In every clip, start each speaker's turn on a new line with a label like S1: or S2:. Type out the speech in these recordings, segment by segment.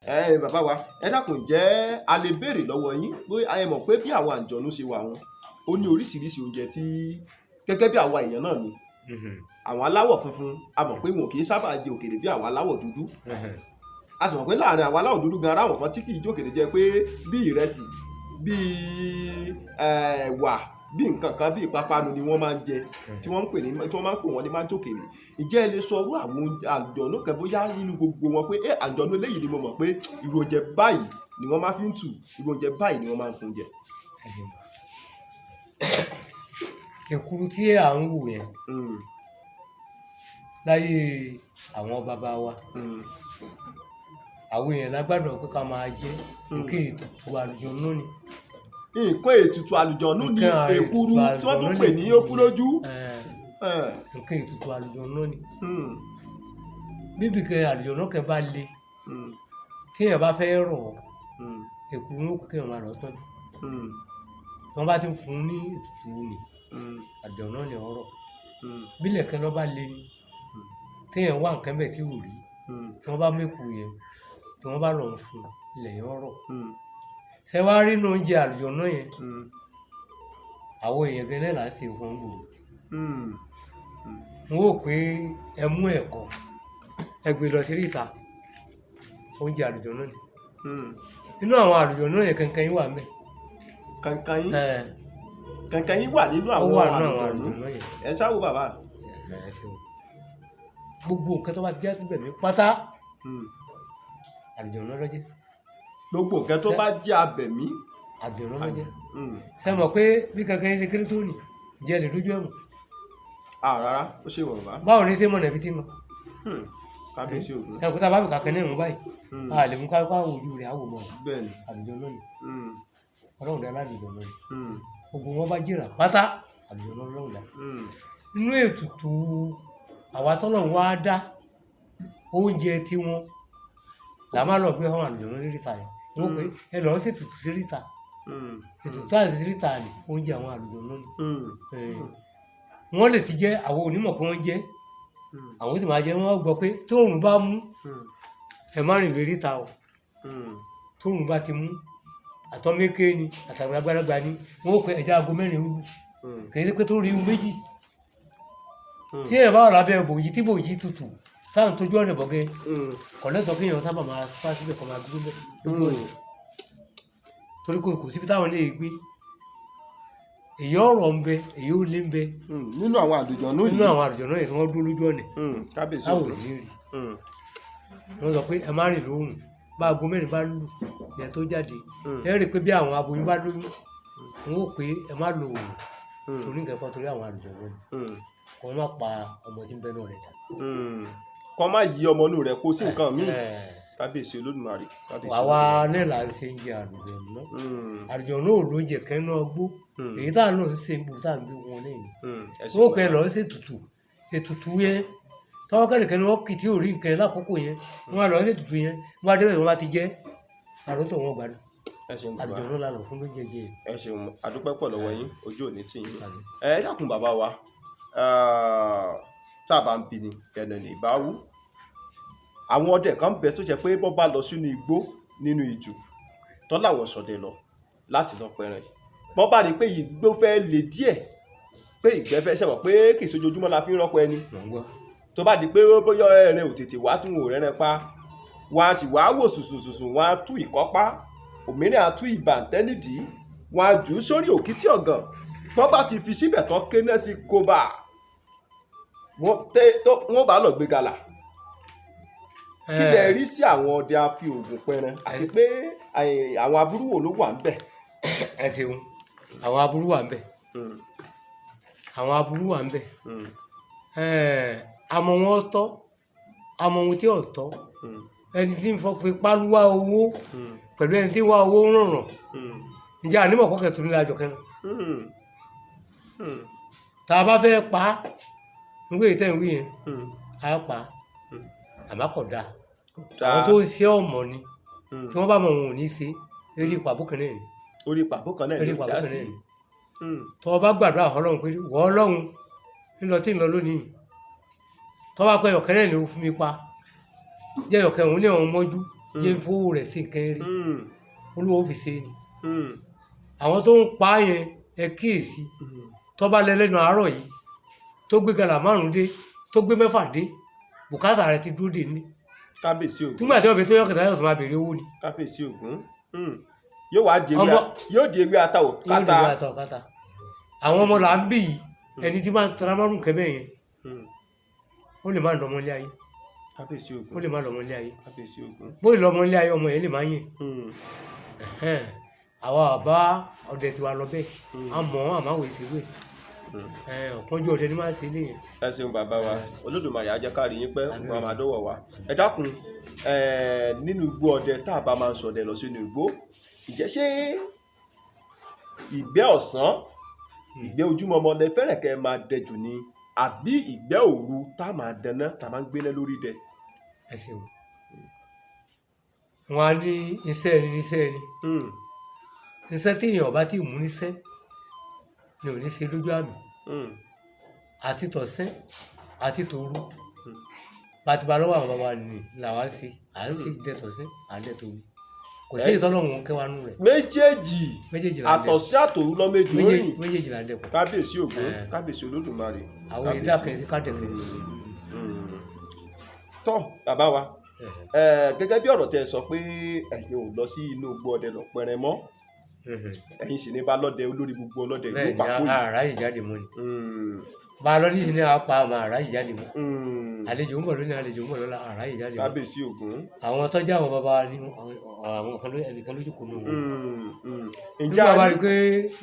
S1: Bàbá wa ẹ dákun jẹ́ a lè béèrè lọ́wọ́ yín pé ẹ mọ̀ pé bí àwọn àǹjọ̀nú ṣe wà wọn ó ní oríṣiríṣi oúnjẹ tí gẹ́gẹ́ bí àwa èèyàn náà ni àwọn aláwọ̀ funfun a mọ̀ pé wọn kì í sábà jẹ òkèlè bí àwọn aláwọ̀ dúdú a sì mọ̀ pé láàrin àwọn aláwọ̀ dúdú gan ara àwọn kan tí kì í jẹ òkèlè jẹ pé bí ìrẹsì bí ẹ̀wà bí nǹkan kan bí ìpápánu ni wọ́n máa ń jẹ tí wọ́n máa ń pè wọ́n ní májòkèlè ìjẹ́ ẹ lè sọ irú àwọn àǹjọ̀nú kan bóyá nínú gbogbo wọn pé àǹjọ̀nú eléyìí ni mo mọ̀ pé irú oúnjẹ báyìí ni wọ́n máa fi ń tù irú oúnjẹ báyìí ni wọ́n máa ń fún jẹ.
S2: èkuru tí à ń wò yẹn láyé àwọn bàbá wa àwọn èèyàn lágbàdo pé ká máa jẹ nǹkan ètùtù àlùjọ̀nnú ni.
S1: nǹkan ètùtù àlùjọ̀nnú ni èkuru tí wọ́n tún pè ní ófúlójú.
S2: nǹkan ètùtù àlùjọ̀nnú ni. bíbí kẹ àlùjọ̀nnú kẹ bá le tí èèyàn bá fẹ́ rọ̀ èkuru ló kù kí èèyàn máa lọ tọ́jú. tí wọ́n bá ti fún un ní ètùtù ni àlùjọ̀nnú ni ọ̀rọ̀ bílẹ̀ kan lọ́ bá le ni téèyàn wá nǹkan bẹ́ẹ̀ tí ò rí tí wọ́n bá mẹ́kùú yẹn tí wọ́n bá lọ fún ilẹ̀ yẹn ọ̀rọ̀ ṣé wàá rí inú oúnjẹ àlùjọ̀nnú yẹn àwọn èèyàn gẹ́gẹ́ là ń ṣe fún gbòòrò wọn ò pé ẹ mú ẹ̀kọ́ ẹ gbé lọ sí ìta oúnjẹ àlùjọ̀nnú ni inú àwọn àlùjọ̀nnú yẹn kankan yín wà mẹ́.
S1: kankan yín wà nínú àwọn àlùjọ̀nnú yẹn ẹ ṣáà wo bàbá.
S2: gbogbo nǹkan tó bá jẹ́ abẹ̀mí pátá àlùjọ̀nnú ló jẹ́.
S1: gbogbo nǹkan tó bá jẹ́ abẹ̀mí
S2: àlùjọ̀nnú ló jẹ́. ṣé mọ̀ pé bí kankan yín ṣe kéré tó nì jẹ́ lè lójú ẹ̀mọ̀.
S1: rárá ó ṣe wọ̀ bá.
S2: báwo ni ṣé mọ̀ nàbí tí mọ̀.
S1: kábíyèsí ògùn.
S2: ṣé òkúta bá mi kàkẹ́ ní ìrùn báyìí a lè mú ká ojú rẹ̀ àwò mọ̀ àlùjọ̀nnú ni ọlọ́run dá lálùjọ̀nnú ni gbogbo wọn bá jìrà pátá àlùjọ̀nnú ọlọ́run dá. inú ètùtù àwa tọ́lọ̀ wá dá oúnjẹ tí wọn là máa lọ gbé àwọn àlùjọ̀nnú ní ríta yẹn wọn pé ẹ lọ́ọ́ sì tùtù sí ríta ètùtù àti sí ríta ni oúnjẹ àwọn àlùjọ̀nnú ni wọ́n lè ti jẹ́ àwọn onímọ̀ pé wọ́n jẹ́ àwọn sì máa jẹ́ wọ́n gbọ́ pé tóòrùn bá mú ẹ má rìn lórí ríta o tóòrùn bá ti mú àtọ́mẹ́kẹ́ ni àtàwọn agbálagbà ni wọ́n pé ẹja aago mẹ́rin olú kì í ṣe pé tó rí ihun méjì tí ẹ bá wà lábẹ́ bòyí tí bòyí tutù táwọn tójú ọ̀nà bọ̀gẹ́ kọ̀lẹ́tọ̀ kí èèyàn sábà máa fà síbẹ̀ kọ́ máa dúró lójú ọ̀nà torí kò síbi táwọn lè gbé èyí ọ̀rọ̀ ń bẹ èyí ò lé ń bẹ.
S1: nínú àwọn àlùjọ̀nnú yìí
S2: nínú àwọn àlùjọ̀nnú yìí tí wọ́n dúró lójú ọ̀nà táwọn ò ní rí wọ́n sọ pé ẹ má rìn lóhùn bá aago mẹ́rin bá lù ní ẹ tó jáde ẹ rí i pé bí àwọn aboyún bá lóyún wọn ò pé ẹ má lo òòrùn torí nǹkan kan torí àwọn àlùjọ̀nnú ni kò má pa ọmọ tí ń bẹ náà rẹ̀ dà.
S1: kò má yí ọmọ inú rẹ̀ kó sí nǹkan míì kábíyèsí olódùmarè.
S2: àwa náà là ń ṣe ń jẹ àlùjọ̀nnú àlùjọ̀nnú ò ló jẹ kẹ́ náà gbó èyí tá à ń lọ ṣe ń gbó tá à ń gbé wọn lẹ́yìn wọn kẹ́ lọ́ọ́ ṣe ètùtù yẹn tọ́wọ́ kẹ́nìkan ni wọ́n kì tí ò rí nǹkan lákòókò yẹn wọ́n á lọ́ọ́ ṣe ètùtù yẹn wọ́n á dé wọ́n bá ti jẹ́ àrùn tó wọ́n gbádùn àlùjọ̀nnú la lọ fún lóúnjẹ jẹ.
S1: ẹ ṣeun àdúpẹ́ pọ̀ lọ́wọ́ yín ojú òní tì yín ẹ dákun bàbá wa tá a bá ń bi ni ẹnu ní ìbáwú àwọn ọdẹ kan bẹ tó jẹ pé bọ́ bá lọ sínú igbó nínú ìjù tó láwọn ṣọdẹ lọ láti lọ pẹran bọ́ bá rí i pé igbó fẹ́ le díẹ̀ pé ìgbẹ́ fẹ́ ṣẹ̀wọ̀ pé kì í ṣojoojúmọ́ la fi ń rọ́pò ẹni tó bá di pé bóyá ẹ̀rẹ̀ ò tètè wá tún òrẹ́rẹ́ pa wọn a sì wá wò sùsùsùsù wọn a tú ìkọ́pá òmíràn a tú ìbàǹtẹ́ nídìí wọn a jù ú sórí òkìtì ọ̀gàn tó bá ti fi síbẹ̀ tán kéná sí kóbá wọ́n bá lọ gbé gàlà kí lẹ rí sí àwọn ọdẹ afi ògùn pẹran àti pé àwọn aburú wo ló wà ń bẹ̀.
S2: ẹ ṣeun àwọn aburú wà ń bẹ̀ àwọn aburú wà ń bẹ̀ àmọ́ wọn tọ́ àmọ́ ohun tí ò tọ́ ẹni tí ń fọ pé pálúwá owó pẹ̀lú ẹni tí ń wá owó rànràn ǹjẹ́ ànímọ̀ kọ́kẹ́ tó ní lájọ kẹ́nu tá a bá fẹ́ pa á nígbà èyí tẹ̀ ń wí yẹn á pa á àmọ́ kò dáa àwọn tó ń ṣe ọmọ ni tí wọ́n bá mọ̀ wọn ò ní ṣe eré ìpàbó kan náà ni
S1: orí ìpàbó kan náà ni ó já sí
S2: tọ́ ọ bá gbàdúrà ọlọ́run pé wọ́ ọlọ́run ńlọ tí ń lọ lónìí tọ́ bá pẹ́ ọ̀kẹ́ náà ni ó fún mi pa jẹ́ ọ̀kẹ́ òun ní ọ̀hún mọ́jú yé fowó rẹ̀ sí nǹkan rí olúwo fi ṣe ni àwọn tó ń pa yẹn ẹ kíyèsí tó bá lẹ́lẹ́nu àárọ̀ yìí tó gbé gàlà 5 dé tó gbé 6 dé bùkátà rẹ̀ ti dúró dè ní.
S1: kábíyèsí Ògún
S2: túmọ̀ àti ọbẹ̀ tó yọ kẹta yóò tó máa béèrè owó ni.
S1: kábíyèsí Ògún yóò wá di ewé ata ò kátà.
S2: àwọn ọmọ là ń bì yìí ẹni tí máa ń tara márùn kẹ́mẹ́ yẹn ó lè má lọ́mọ ilé ayé.
S1: kábíyèsí Ògún
S2: ó lè má lọ́mọ ilé ayé.
S1: kábíyèsí Ògún
S2: bóyá lọ́mọ ilé ayé ọmọ yẹn lè má yẹn. àwa àbá ọdẹ tiwa lọ bẹ́ẹ̀ àmọ́ àmáwò ìṣèwé ọ̀pọ̀jù ọdẹ ni máa ṣe lé yẹn.
S1: ẹ ṣeun bàbá wa Olódùmarè á jẹ́ ká rí yín pẹ́ ògùn àmàdọ́wọ̀ wa ẹ dákun nínú igbó ọdẹ tá a bá máa ń sọdẹ lọ sínú igbó ìjẹ́ ṣé ìgbẹ́ ọ̀sán ìgbẹ́ ojúmọmọ lẹ fẹ́rẹ̀ kẹ́ ẹ máa dẹ jù ni àbí ìgbẹ́ òru tá a máa dáná tá a máa ń gbéná lórí dẹ.
S2: ẹ ṣeun wọn á ní iṣẹ́ ẹni níṣẹ́ ẹni iṣẹ́ tí èèyàn bá ti mú níṣẹ́ ni ò ní ṣe lójú àmì àti tọ̀sán àti tòru bàtìbà lọ́wọ́ àwọn bàbá ni làwa ń ṣe à ń ṣe jẹ tọ̀sán à ń jẹ tòru kò sí ìtọ́lọ́hún kẹwàá nù rẹ̀.
S1: méjèèjì àtọ̀sán àtòru lọ
S2: méjèèjì là ń dẹ̀pọ̀.
S1: kábíyèsí Ògún kábíyèsí Olódùmarè.
S2: àwọn ìdá kẹsí kádẹ̀kẹ́.
S1: tọ́ bàbá wa gẹ́gẹ́ bí ọ̀rọ̀ tẹ́ ẹ sọ pé ẹ̀yin ò lọ sí inú igbó ọdẹ lọ pẹrẹ mọ́ ẹ̀yin sì ní bá lọ́dẹ olórí gbogbo ọlọ́dẹ ìlú pàkó yìí.
S2: àrà yìí jáde mọ́ ni bá a lọ ní ìsinmi àpá àmọ́ àrà yìí jáde mọ́ àlejò ń bọ̀ lónìí àlejò ń bọ̀ lọ́la àrà yìí jáde mọ́.
S1: kábíyèsí Ògún.
S2: àwọn tọ́jú àwọn bàbá ní àwọn ẹnìkan lójú kò nù wọn. nígbà bá rí i pé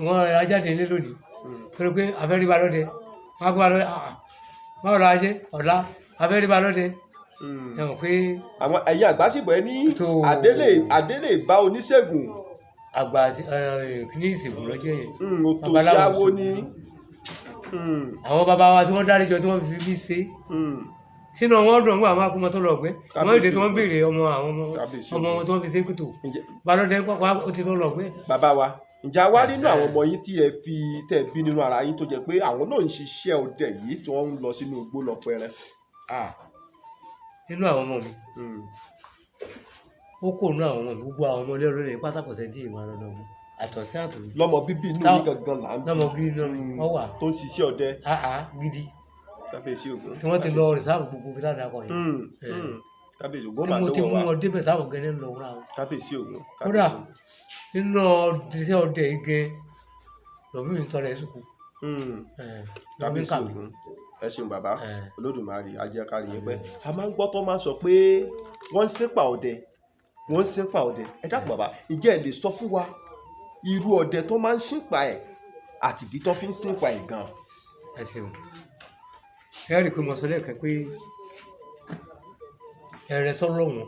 S2: wọ́n ra jáde nílé lónìí pẹ̀lú pé afẹ́rí ba lọ́dẹ wọ́n á gbé ba lọ́dẹ wọ́n rọ ajé ọ̀la afẹ́rí ba lọ́dẹ.
S1: àwọn ẹ̀yin àgbà sì bọ̀ ẹ́ ní àdélé bá oníṣègùn
S2: àgbà kìíní ìsìnkú lọ́jọ́ yẹn.
S1: òtòṣìáwó ni.
S2: àwọn bàbá wa tí wọ́n dárí jọ tí wọ́n fi mí ṣe sínú wọn dùn àwọn akọmọ tó lọ gbẹ àwọn èdè tí wọ́n béèrè ọmọ wọn tí wọ́n fi ṣe kùtò balọ̀dẹ pápá ó ti tó lọ gbẹ.
S1: bàbá wa ǹjẹ́ a wá nínú àwọn ọmọ yín tí ẹ fi tẹ̀ bí nínú ara yín tó jẹ́ pé àwọn náà ń ṣiṣẹ́ ọdẹ yìí tí wọ́n ń lọ sínú igbó lọ pẹrẹ.
S2: nínú àwọn ọmọ mi ó kò nú àwọn ọmọ mi gbogbo àwọn ọmọ ilé olóyè pátákó sẹ́ńtì ìmọ̀ ọ̀dọ́ mi àtọ̀sí àtòlù.
S1: lọmọ bíbí inú yín gangan là ń bí.
S2: lọmọ bíbí inú mi wọ́n wà.
S1: tó ń ṣiṣẹ́ ọdẹ.
S2: gidi.
S1: kábíyèsí Ògún.
S2: tí wọ́n ti lọ rìsáàbù gbogbo bí táwọn akọ yẹn.
S1: kábíyèsí Ògún máa lọ́wọ́ wa.
S2: tí mo ti mú wọn débẹ̀ táwọn gẹ́gẹ́ ń lọ wúrà wọn.
S1: kábíyèsí Ògún.
S2: kódà nínú iṣẹ́ ọdẹ yìí gẹ lọ́bí mi tọrọ ẹ̀ sùkú.
S1: kábíyèsí Ògún ẹ ṣeun bàbá Olódùmarè á jẹ́ ká rí yín pẹ́. a máa ń gbọ́ tó máa ń sọ pé wọ́n ń ṣépà ọdẹ ẹ dákun bàbá ǹjẹ́ ẹ lè sọ fún wa irú ọdẹ tó máa ń ṣínpa ẹ̀ àti ìdí tó fi ń ṣínpa ẹ̀ gan.
S2: ẹ ṣeun ẹ rí i pé mo sọ lẹ́ẹ̀kan pé ẹrẹ tó lọ́wọ́n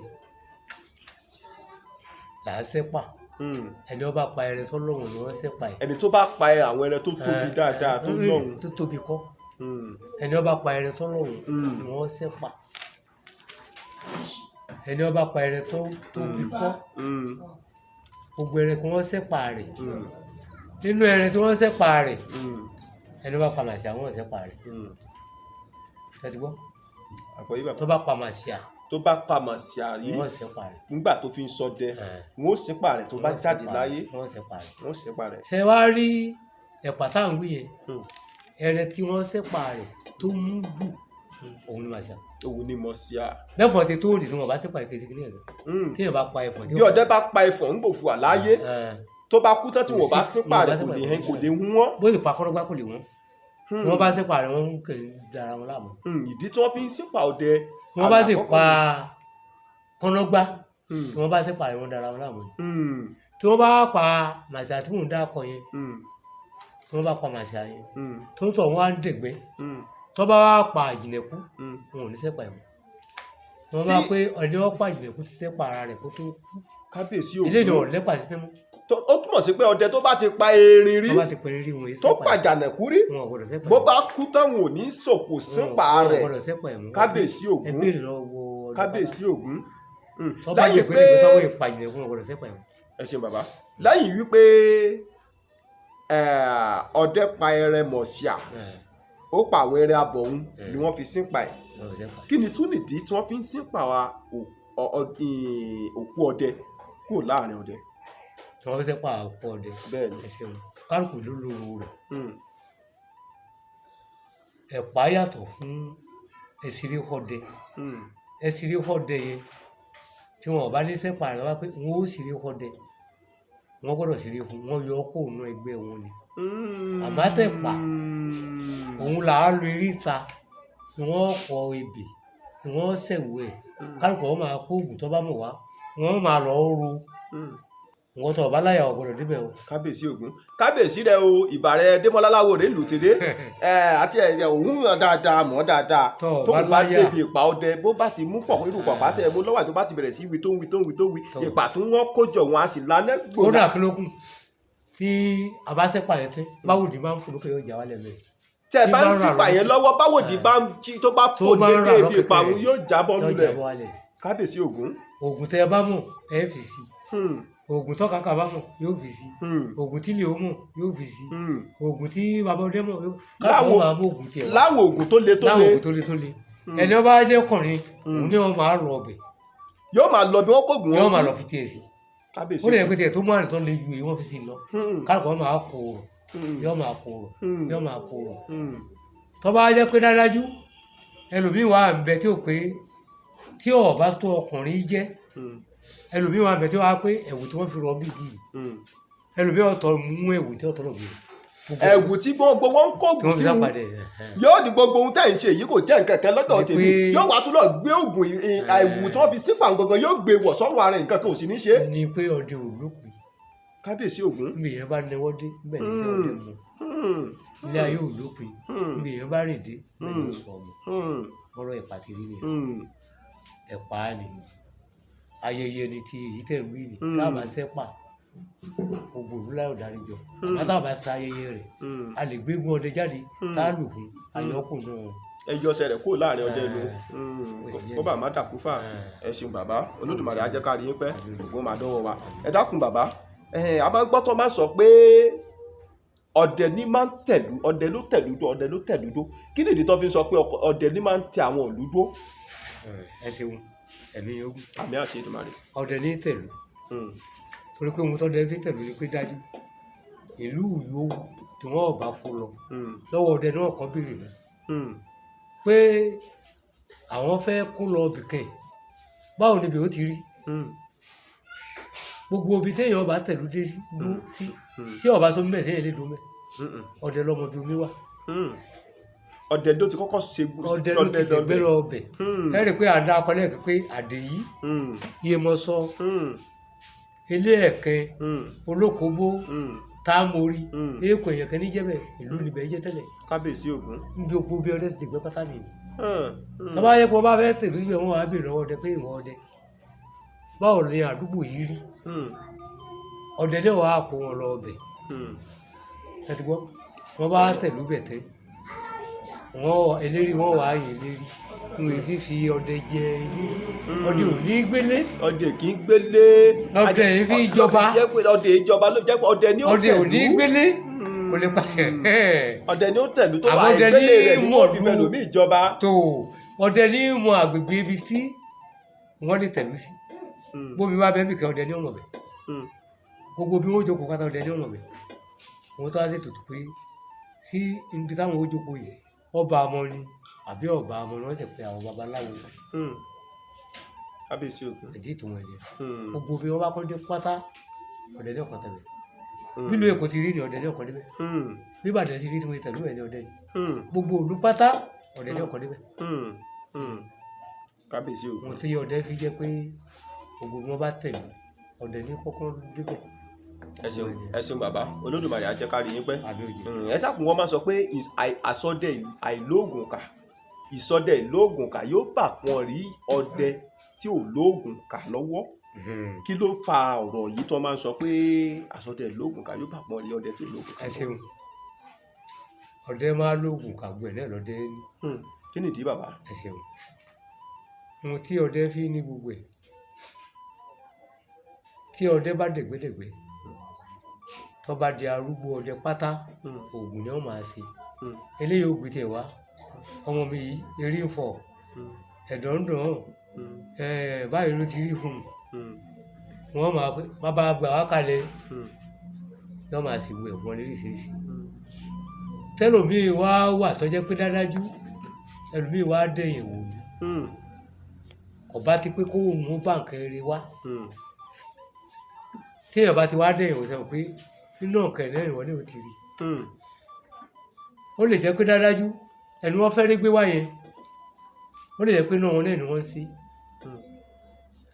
S2: là á ṣẹ́pà ẹni ó bá pa ẹrẹ tó lọ́wọ́n ni wọ́n ṣẹ́pà ẹ̀.
S1: ẹni tó bá pa àwọn ẹrẹ tó tóbi dáadáa tó lọ́wọ́n.
S2: tó tóbi kọ́ ẹni ó bá pa ẹrẹ tó lọ́wọ́n ni wọ́n ṣẹ́pà ẹni ó bá pa ẹrẹ tó tóbi kọ́ gbogbo ẹrẹ kí wọ́n ṣẹ́pà rẹ̀ nínú ẹrẹ tí wọ́n ṣẹ́pà rẹ̀ ẹni ó bá pa màṣíà wọ́n ṣẹ́pà rẹ̀ tẹ́tí gbọ́ tó bá pa màṣíà
S1: rí nígbà tó fi ń ṣọdẹ wọn ó ṣẹ́pà rẹ̀ tó bá jáde láyé
S2: wọ́n ṣẹ́pà rẹ̀.
S1: ṣé
S2: wàá rí ẹ̀pà táwọn wí yẹn ẹrẹ tí wọ́n ṣẹ́pà rẹ̀ tó mú jù òun ni màṣíà.
S1: òun ni màṣíà.
S2: lẹ́fọ̀ọ́ ti tó òdì tí wọ́n bá ṣẹ́pà rẹ̀ kéṣe kílẹ̀ rẹ̀ téèyàn bá pa ẹ̀fọ́.
S1: bí ọdẹ bá pa ẹ̀fọ́ ń gbòfò àláyé tó bá kú tán tí wọ́n bá ṣẹ́pà rẹ̀ kò lè hún wọ́n.
S2: bó ti pa kọ́lọ́gbá kò lè wọ́n tí wọ́n bá ṣẹ́pà rẹ̀ wọ́n ń kè dára wọn láàmú.
S1: ìdí tí wọ́n fi ń ṣẹ́pà ọdẹ.
S2: tí wọ́n bá sì pa kọ́lọ́gbá tí wọ́n bá ṣẹ́pà rẹ̀ wọ́n dára wọn láàmú. tí wọ́n bá pa màṣíà tí mò ń dá akọ yẹn tí wọ́n bá pa màṣíà yẹn tó ń tọ̀ wọ́n á ń dẹ̀gbẹ́ tó bá wá pa àjìnlẹ̀kú wọn ò ní ṣẹ́pà ẹ̀ wọ́n bá pé ọ̀dẹ wọ́n pa àjìnlẹ̀kú ti ṣẹ́pà ara rẹ̀ kó tó kú.
S1: kábíyèsí Ògún
S2: ilé ìdánwò lẹ́pà sí sẹ́mu.
S1: ó túmọ̀ sí pé ọdẹ tó bá ti pa erin rí tó pa àjànàkú rí bó bá kú táwọn ò ní sòkò sípa rẹ̀ kábíyèsí Ògún kábíyèsí Ògún.
S2: láyé pé
S1: ẹ ṣeun bàbá lẹ́yìn wípé ọdẹ pa ẹrẹ mọ̀ṣíà ó pa àwọn ẹrẹ abọ̀hún ni wọ́n fi sínpa ẹ̀ kí ni tún nìdí tí wọ́n fi ń sínpa òkú ọdẹ kúrò láàrin ọdẹ.
S2: tí wọ́n fẹ́ pa òkú ọdẹ
S1: bẹ́ẹ̀ni
S2: ẹsẹ̀ kálukú ló lóru rẹ̀. ẹ̀pà yàtọ̀ fún ẹ̀sìrì ọdẹ. ẹ̀sìrì ọdẹ yẹn tí wọn bá ní sẹ́pà rẹ̀ wá pé wọn ó sì rí ọdẹ wọn gbọ́dọ̀ sì rí fún wọn yọ kó nù ẹgbẹ́ wọn ni. àmọ́ àtẹ̀pà òun là á lo eré ìta ni wọ́n kọ ebè ni wọ́n sẹ̀wó ẹ̀ kálukú wọn máa kó oògùn tó bá mọ̀ wá wọ́n máa lọ ro nǹkan tó ọba láyà ọ̀gbọ́dọ̀ débẹ̀ o.
S1: kábíyèsí Ògún kábíyèsí rẹ o ìbàrẹ Démọ́lá Láwòrè ń lù tèdè àti òun hàn dáadáa mọ̀ dáadáa tó bá débi ìpà ọdẹ bó bá ti mú pọ̀ irú pàpà tẹ mú lọ́wọ́ àti tó bá ti bẹ̀rẹ̀ sí wí tó wí ìpà tí wọ́n kó jọ wọn a sì lánàá gbòòrò.
S2: kódà kí ló kù tí abáṣẹ́pà yẹn tẹ́ báwo di máa ń fò lókè yóò jà wálẹ̀ mẹ́rin.
S1: tẹ bá ń sípà yẹn lọ́wọ́ báwo di bá ń jí tó bá fò dédé ibi ìpà òun yóò jábọ́ lulẹ̀ kábíyèsí Ògún.
S2: Ògùn tẹ bá mọ̀ ẹ fi sí oògùn tó kàkà bá mọ̀ yóò fi sí oògùn tí lè ó mọ̀ yóò fi sí oògùn tí bàbá ọdẹ mọ̀ káàkiri máa mú oògùn tiẹ̀ wá
S1: láwọn oògùn tó le
S2: láwọn oògùn tó le ẹni ọba jẹ́ ọkùnrin òun ni wọ́n máa rọ ọbẹ̀
S1: yóò máa lọ bí wọ́n kó gùn wọn sí
S2: yóò máa lọ fi tiẹ̀ sí ó lè pé tiẹ̀ tó mú àrùn tó le ju èyí wọ́n fi sí lọ káàkiri wọn máa kóró yóò máa kóró tó bá jẹ́ pé dájú ẹlòmíì wà ń bẹ tí ò pé tí ọba tó ọkùnrin jẹ́ ẹlòmíì wà bẹ̀ tí wọ́n á pé ẹ̀wù tí wọ́n fi rọ bíbí ẹlòmíì ọ̀tọ̀ mú ẹ̀wù tí ọ̀tọ̀ lọ bí.
S1: ẹ̀wù tí gbogbo wọn ń kó ògùn sí yóò di gbogbo ohun tẹ̀ ń ṣe yìí kò jẹ́ nǹkan kan lọ́dọ̀ tèmi yóò wá tún lọ gbé ògùn ẹ̀wù tí wọ́n fi sípà gangan yóò gbé wọ̀ sọ́run ara nǹkan kan ò sì ní ṣe.
S2: ni pé ọdẹ ò lópin.
S1: kábíyèsí Ògún.
S2: mi yẹn bá nẹwọ́ dé bẹ́ẹ̀ ní sí ọdẹ mu ilé ayé ò lópin mi yẹn bá rìn dé bẹ́ẹ̀ ní sọ ọmọ ọ̀rọ̀ ẹ̀pà ti rí ni ẹ̀pà ni ayẹyẹ ni ti èyí tẹ̀ wí ni táàbà sẹ́pà gbogbo òlú láyọ̀ dárí jọ látàbà sa ayẹyẹ rẹ̀ a lè gbégun ọdẹ jáde tá a lò fún ayọ̀kùn náà.
S1: ẹjọ́ sẹ̀rẹ̀ kúrò láàrin ọdẹ lu kó bá má dàkúfà ẹ ṣeun bàbá Olódùmarè á jẹ́ ká rí yín pẹ́ Ògún máa dánwò wa ẹ dákun bàbá a máa ń gbọ́ tó máa ń sọ pé ọdẹ ní máa ń tẹ̀lú ọdẹ ló tẹ̀lú dó kí nìdí tó fi ń sọ pé ọdẹ ní máa ń tẹ àwọn òlú dó.
S2: ẹ ṣeun ẹ̀mí ogun.
S1: àmì àṣẹ Èdùmàrè.
S2: ọdẹ ní tẹ̀lú torí pé ohun tó dẹ fi tẹ̀lú ni pé dájú ìlú yòówù tí wọ́n bá kó lọ lọ́wọ́ ọdẹ náà kan béèrè náà pé àwọn fẹ́ kó lọ bìkẹ́ báwo níbi ó ti rí gbogbo ibi téèyàn bá tẹ̀lú dé sí tí ọba tó mẹ́ sẹ́yìn lè dùn mẹ́ ọdẹ lọ́mọ bí omi wá.
S1: ọdẹ ló ti kọ́kọ́ ṣe
S2: ọdẹ ló ti dẹgbẹ lọ ọbẹ ẹ rí i pé àdá akọlẹ pé àdè yìí Iyemọsọ ilé ẹ̀kẹ́ Olókòbó Támórì èèkó èèyàn kan níjẹbẹ ìlú níbẹ̀ jẹ́ tẹ́lẹ̀.
S1: kábíyèsí Ògún.
S2: ń bí gbogbo bí ọdẹ ti dẹgbẹ pátá nìyí. tọ́ba yẹ kó bá fẹ́ tẹ̀lé síbẹ̀ wọ́n wá bèèrè lọ́wọ́ ọdẹ pé ìwọ ọdẹ báwo ni àdúgbò yìí rí ọdẹ náà wàá kó wọn lọ ọbẹ̀ ẹ ti gbọ́ wọ́n bá tẹ̀lú bẹ̀ tẹ́ wọn eléri wọn wàá yè lérí wọn èyí fi ọdẹ jẹ ọdẹ ò ní gbélé.
S1: ọdẹ kì í gbélé.
S2: ọdẹ yìí fi jọba.
S1: ọdẹ ìjọba ló jẹ́ pé ọdẹ ní ó tẹ̀lú.
S2: ọdẹ ò ní gbélé kò lè pa.
S1: ọdẹ ní ó tẹ̀lú tó wà ìgbélé rẹ̀ ní wọ́n fi fẹ́ lómi ìjọba.
S2: tó ọdẹ ní mọ àgbègbè ibi tí wọ́n lè tẹ̀lú sí bóbi wá bẹ́ẹ̀ nìkan ọdẹ ní ọ̀nà bẹ̀ gbogbo bí wọ́n jókòó kátà ọdẹ ní ọ̀nà bẹ̀ wọ́n tó wá sí tòtò pé sí ibi táwọn ó jókòó yìí ọba àmọ́ ni àbí ọba àmọ́ ni wọ́n sì pe àwọn babaláwo
S1: kábíyèsí Ògún
S2: ìdí ìtumọ̀ ẹ̀dẹ̀ gbogbo bí wọ́n bá kọ́ dé pátá ọ̀dẹ̀ ní ọ̀kan tẹ̀lé bílò Èkó ti rí ni ọ̀dẹ̀ ní ọ̀kan débẹ̀ bí Ìbàdàn ti rí tí wọ́n tẹ̀lé ẹ̀ ní ọ̀dẹ̀ ni gbogbo òlu pátá ọ̀dẹ̀ ní ọ̀kan débẹ̀
S1: kábíyèsí Ògún.
S2: mo ti ọ̀dẹ̀ fi jẹ́ pé gbogbo bí wọ́n bá tẹ̀lé ọ̀dẹ̀ ní kọ́kọ́ débẹ̀.
S1: ẹ ṣeun bàbá Olódùmarè á jẹ́ ká rí yín pẹ́ ẹ dákun wọ́n máa sọ pé àsọdẹ àìlóògùn kà ìsọdẹ ìlóògùn kà yóò bà pọ́n rí ọdẹ tí ò lóògùn kà lọ́wọ́ kí ló fa ọ̀rọ̀ yìí tó máa ń sọ pé àsọdẹ ìlóògùn kà yóò bà pọ́n rí ọdẹ tí ò lóògùn kà lọ́wọ́.
S2: ẹ ṣeun ọdẹ máa lóògùn kà gbẹ náà lọdẹ ní.
S1: kí nìdí bàbá.
S2: ẹ ṣeun ohun tí ọdẹ fi ní gbogbo ẹ tí ọdẹ bá dẹ̀gbẹ́dẹ̀gbẹ́ tó bá di arúgbó ọdẹ pátá oògùn ni wọ́n máa ṣe eléyìí ògbé tẹ̀ wá ọmọ mi yìí erí ń fọ ẹ̀dọ̀ ń dùn báyìí ló ti rí fún un wọ́n máa pé bàbá gbà wá kalẹ̀ yóò máa sì wẹ̀ fún ọ lóríṣiríṣi tẹlòmíì wá wà tó jẹ́ pé dájú ẹlòmíì wá dẹ̀yìn wò ni kò bá ti pé kó mú báǹkì rere wá téèyàn bá ti wá dẹ̀yìn wò sẹ́wọ̀n pé nínú ọ̀kẹ́ náà ìwọ ni ò ti rí ó lè jẹ́ pé dájú ẹni wọ́n fẹ́ rí gbé wá yẹn ó lè jẹ́ pé náà wọn náà ni wọ́n ń sí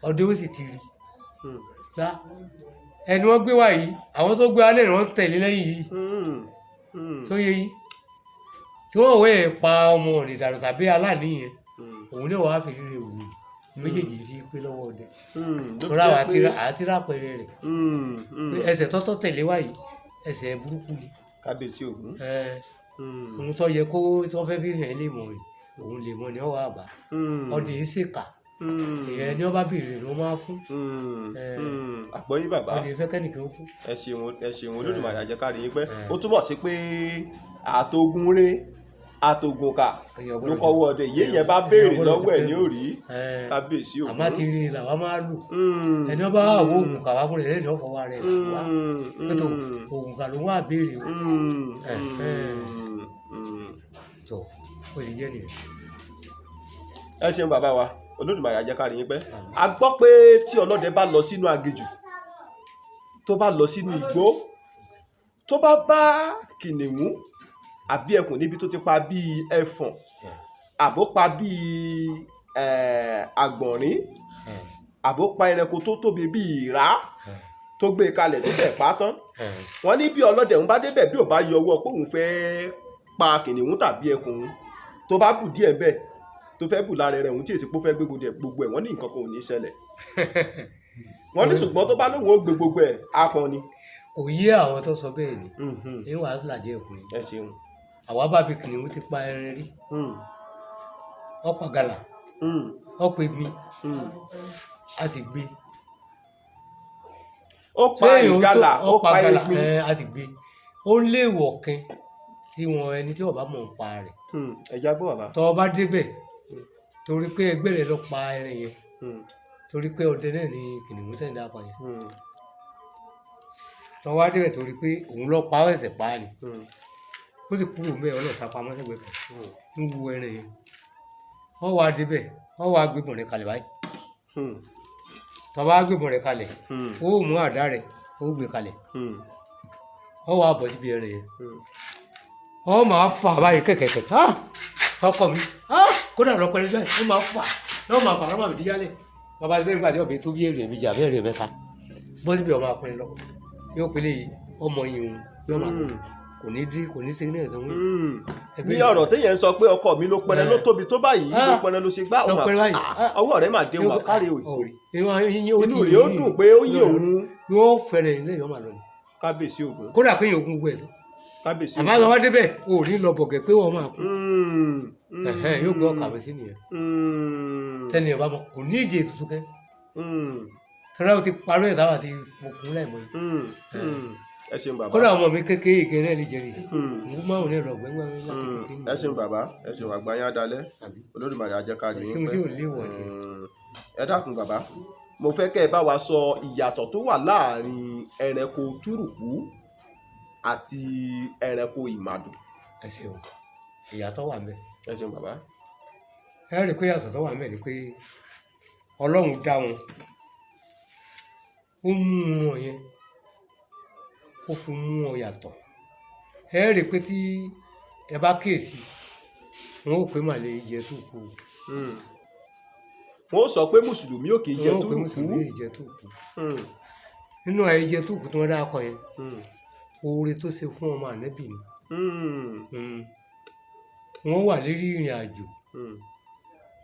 S2: ọdẹ ó sì ti rí gbá ẹni wọ́n gbé wá yìí àwọn tó gbé wá lẹ́nu wọ́n tẹ̀lé lẹ́yìn yìí tó yẹ yìí tí wọ́n wẹ̀ pa ọmọ rẹ̀ dànù tàbí aláàní yẹn òun náà wàá fi rírẹ̀ wù méjèèjì fi pé lọ́wọ́ ọdẹ lọ́la àti rápẹ̀rẹ̀ rẹ̀ ẹsẹ̀ tọ́tọ́ tẹ̀lé wá yìí ẹsẹ̀ burúkú ni
S1: kábíyèsí Ògún
S2: ohun tó yẹ kó tó fẹ́ fi hàn lè mọ̀ òun lè mọ̀ ní ọwọ́ àbá ọdẹ yìí ṣèkà èèyàn ni wọ́n bá béèrè ló máa fún
S1: àgbọ́yé bàbá
S2: ọdẹ fẹ́ kẹ́nìkan ó kú.
S1: ẹ ṣeun Olódùmarè àjẹkárí yín pẹ́ ó túbọ̀ sí pé àtògùnrè àtògùnkà ló kọ́wọ́ ọdẹ yìí yẹn bá béèrè lọ́wọ́ ẹ̀ ní òrí kábíyèsí Ògún.
S2: àmọ́ ti rí i làwọn máa lò ẹni wọ́n bá wo ògùnkà wá fún rẹ̀ lẹ́yìn náà fọwọ́ rẹ̀ wá pẹ̀tọ́ ògùnkà ló wà béèrè o tó o sì jẹ́ nìyẹn.
S1: ẹ ṣeun bàbá wa Olódùmarè àjẹkárí yín pẹ́ a gbọ́ pé tí ọlọ́dẹ bá lọ sínú aginjù tó bá lọ sínú igbó tó bá bá kìnìún àbí ẹkùn níbi tó ti pa bíi ẹfọ̀n àbó pa bíi àgbọ̀nrín àbó pa ẹranko tó tóbi bíi ìrá tó gbé kalẹ̀ tó ṣẹ̀ pa tán wọ́n ní bí ọlọ́dẹ ń bá débẹ̀ bí ò bá yọ ọwọ́ pé òun fẹ́ pa kìnìún tàbí ẹkùn tó bá bù díẹ̀ bẹ́ẹ̀ tó fẹ́ bù lára rẹ̀ òun tí èsì pé ó fẹ́ gbé gbogbo ẹ̀ wọ́n ní nǹkan kan ò ní ṣẹlẹ̀ wọ́n ní ṣùgbọ́n tó bá lóun ó gbé gbogbo ẹ̀ akọn ni.
S2: kò yé àwọn tó sọ bẹ́ẹ̀ ni ní wàhálà jẹ́ ẹ̀kún yìí.
S1: ẹ ṣeun.
S2: àwa bá bí kìnìún ti pa ẹran rí ọ̀pọ̀ gàlà ọ̀pọ̀ egbin a sì gbé.
S1: ó pa ìgalà ó pa egbin
S2: a sì gbé ó léèwọ̀ kan tí wọn ẹni tí wọ́n bá mọ̀ ń pa rẹ̀.
S1: ẹja gbọ́ bàbá.
S2: tọ́ ọ bá débẹ̀ torí pé ẹgbẹ́ rẹ̀ ló pa ẹran yẹn torí pé ọdẹ náà ni kìnìún tẹ̀ ń dápa yẹn tọ́ wá débẹ̀ torí pé òun lọ pa ẹsẹ̀ pa ni ó sì kúrò mẹ́ẹ̀ ọlọ́ọ̀ta pamọ́ sẹ́gbẹ̀ẹ́ kan ń wo ẹran yẹn wọ́n wá débẹ̀ wọ́n wá gbébọn rẹ̀ kalẹ̀ báyìí tọ́ bá gbébọn rẹ̀ kalẹ̀ ó mú àdá rẹ̀ ó gbé kalẹ̀ wọ́n wá bọ̀ síbi ẹran yẹn wọ́n máa fà báyìí kẹ̀kẹ̀kẹ̀ ọkọ mi kódà lọ́pọ̀ ẹni báyìí wọ́n máa fà lọ́wọ́ máa fà lọ́wọ́ àbìdí yálẹ̀ bàbá ti bẹ́ẹ̀ gbàdé ọ̀bẹ tó bí èrè méjì àbẹ́ èrè mẹ́ta bọ́ síbi ọmọ akọrin lọ yóò pélé ọmọ yìí òun yóò máa kò ní dín kò ní ṣe ní ẹ̀sán wí.
S1: ní ọ̀rọ̀ téèyàn sọ pé ọkọ mi ló pẹrẹ ló tóbi tó báyìí ló pẹrẹ ló ṣe gbá ọwọ́ rẹ̀ máa dé wà kárí òyì inú rẹ̀ ó dùn pé ó yí òun.
S2: yóò fẹ́rẹ̀ ilé ìyọ́ màá lọ ni.
S1: kábíyèsí Ògún.
S2: kódà pé yóò gún gbẹ
S1: kábíyèsí
S2: Ògún. àmọ́ àwọn débẹ̀ o ò ní lọ bọ̀gẹ̀ pé wọ́n máa kú. yóò gbé ọkà mi sí nìyẹn. tẹ́ni ẹ̀ bá mọ kò ní ìdí ètùtù kẹ́. tọ́lá o ti parọ́ ẹ̀ táwọn àti mọ̀kún láìmọ̀ yìí.
S1: ẹ ṣeun bàbá.
S2: kódà ọmọ mi kékeré igi náà lè jẹrìí sí. mo máa ń ní ẹ̀rọ ọ̀gbẹ́ngbẹ́
S1: ẹ ṣeun bàbá ẹ ṣeun àgbáyé adalẹ Olódùmarè àjẹkárí yín pẹ́. ẹ dákun bàbá mo fẹ́ kẹ́ ẹ bá wa sọ ìyàtọ̀ tó wà láàrin ẹranko túrùkú àti ẹranko ìmàdù.
S2: ẹ ṣeun ìyàtọ̀ wà ńbẹ̀.
S1: ẹ ṣeun bàbá.
S2: ẹ rí i pé ìyàtọ̀ tó wà ńbẹ̀ ni pé Ọlọ́run dá wọn ó mú wọn yẹn ó fi mú wọn yàtọ̀ ẹ rí i pé tí ẹ bá kíyèsí wọn ò pé màlẹ jẹ tó kù.
S1: wọ́n sọ pé mùsùlùmí ò kì í jẹ túrùkú.
S2: wọ́n pé mùsùlùmí ò jẹ tó kù. nínú àìjẹ tó kù tí wọ́n dáa kọ yẹn oore tó ṣe fún ọmọ ànábì ni. wọ́n wà lérí ìrìn àjò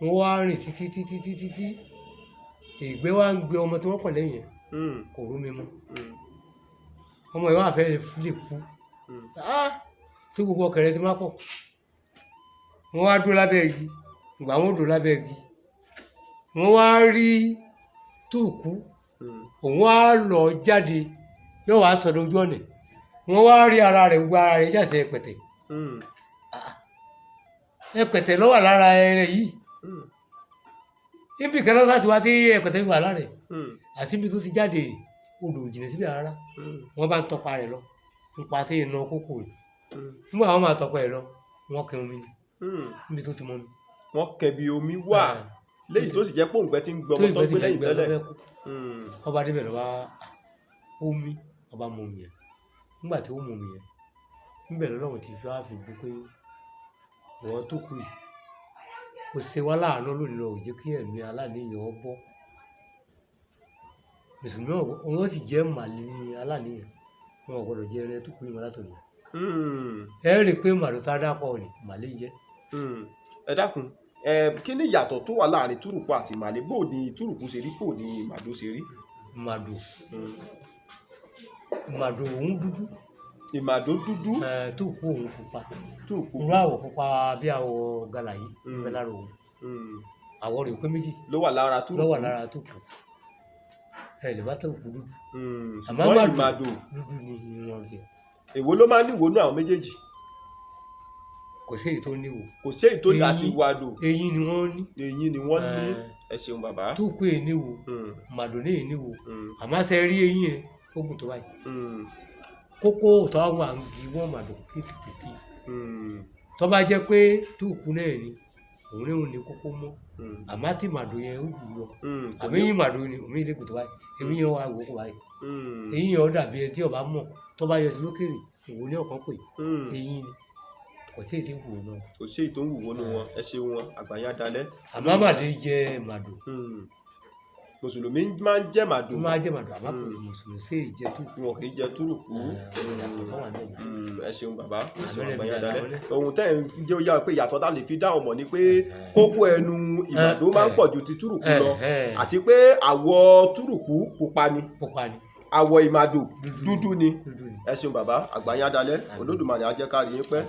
S2: wọ́n wá rìn títí ìgbẹ́ wa ń gbé ọmọ tí wọ́n pọ̀ lẹ́yìn yẹn kò rómi mọ́ ọmọ ìwà àfẹ́ lè kú tí gbogbo ọkẹrẹ ti má pọ̀ wọ́n wá dúró lábẹ́ igi ìgbà wọn dúró lábẹ́ igi wọ́n wá rí túùkú òun wá lọ jáde yóò wá sọdọ̀ ojú ọ̀nà wọ́n wá rí ara rẹ̀ gbogbo ara rẹ̀ jáde ẹ̀pẹ̀tẹ̀ ẹ̀pẹ̀tẹ̀ ló wà lára ẹrẹ yìí ibi kan náà láti wá tí ẹ̀pẹ̀tẹ̀ wà lára ẹ̀ àti ibi tó ti jáde odò jìnnà síbi rárá wọ́n bá ń tọpa rẹ̀ lọ nípa tí iná kókò yìí nígbà wọn máa tọpa ẹ̀ lọ wọ́n kẹ omi níbi tó ti mọ́ mi.
S1: wọ́n kẹbi omi wà léyìí tó sì jẹ́ pòǹgbẹ tí ń gbọmọ tó gbé lẹ́yìn tẹ́lẹ̀.
S2: ọba débẹ̀ lọ́wọ́ omi ọba mọ omi yẹn nígbà tí ó mọ omi yẹn níbẹ̀ lọ́wọ́ ti fi wá fi bú pé wọ́n tó kù yìí kò ṣe wá láàánú lónìí lọ ò jẹ́ kí ẹ̀mí aláníyàn ọ bọ́ mùsùlùmí wọn sì jẹ́ màlẹ́ ní aláníyàn wọn ò gbọdọ̀ jẹ́ ẹrẹ tó kù yìí mọ́ látọ̀nà ẹ rí i pé màlúù tá a dákọ̀ ni màlẹ́ jẹ́.
S1: ẹ dákun kí ni ìyàtọ̀ tó wà láàrin túrùkù àti màlẹ́ bó ni túrùkù ṣe rí bó ni màdó ṣe rí.
S2: màdó òun dúdú.
S1: ìmàdó dúdú.
S2: túrùkù òun pupa.
S1: túrùkù
S2: irú àwọ̀ pupa bí àwọ̀ gàlà yìí ń bẹ lára òun. àwọ̀ rẹ̀ pé méjì.
S1: ló wà lára túrùkù.
S2: ló wà lára túrùkù. ẹ lè bá túrùkù dúdú.
S1: àmọ́ ìmàdó
S2: dúdú ni ìran rẹ̀.
S1: èwo ló máa ń níwò ní àwọn méjèèjì.
S2: kò sí èyí tó níwò.
S1: kò sí èyí tó ní àti wàdò.
S2: eyín ni wọ́n ní.
S1: eyín ni wọ́n ní. ẹ ṣeun bàbá.
S2: túrùkù èyí níwò màdó ní èyí níwò àmọ́ ṣe rí eyín yẹn ó gùn tó báyìí. kókó tó wà ń gi wọ́n màdó kìtìkìtì. tó bá jẹ́ pé túrùkù náà ni òun ní òun ní kókó mọ́ àmọ́ àti màdó yẹn ó jù lọ àmọ́ eyín màdó ni òun ní gùn tó báyìí eyín yẹn wà wò kó báyìí eyín yẹn ó dàbí ẹ tí ọba mọ̀ tó bá yọ sí lókèrè ìwò ní ọ̀kan pè eyín ni kò sí èyí wò náà.
S1: kò sí èyí tó ń wù wọnú wọn ẹ ṣe wọn àgbáyá dalẹ̀.
S2: àmọ́ màdó jẹ màdó.
S1: mùsùlùmí máa ń jẹ màdó.
S2: máa jẹ màdó àmọ́ kò mùsùlùmí sì jẹ túrùkù.
S1: wọn kì í jẹ túrùkù. ẹ ṣeun bàbá ẹ ṣeun àgbáyá dalẹ̀. ohun tẹ́ ẹ̀ ń jẹ́ ó yá pé ìyàtọ̀ tá lè fi dáhùn mọ̀ ni pé kókó ẹnu ìmàdó máa ń pọ̀ ju ti túrùkù lọ àti pé àwọ̀ túrùkù pupa ni. àwọ̀ ìmàdò dúdú ni. ẹ ṣeun bàbá àgbáyá dalẹ̀ olódùmarè á jẹ́ ká rí yín pẹ́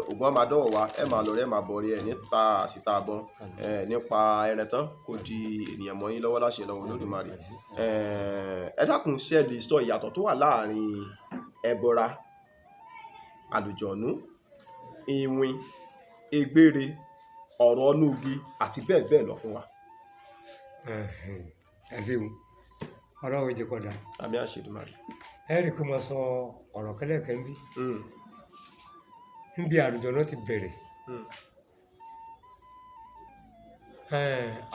S1: ògùn àmàdọ́wọ̀ wa ẹ máa lọ rẹ máa bọ̀ rí ẹ níta síta bọ́n nípa ẹran tán kò di ènìyàn mọ́ yín lọ́wọ́ láṣẹ lọ́wọ́ olódùmarè. ẹ dákun ṣe lè sọ ìyàtọ̀ tó wà láàrin ẹbọra àlùjọ̀nú ìwìn ègbére ọ̀rọ̀ ọnúgi àti bẹ́ẹ̀ bẹ́ẹ̀ lọ fún wa.
S2: ẹ ṣeun ọlọ́run jẹ́ kọ́dà.
S1: àmì àṣedùmarè.
S2: ẹ rí i pé mo sọ ọ̀rọ̀ kẹ́lẹ́kẹ́ ń bí. ń bí àlùjọ̀nú ti bẹ̀rẹ̀.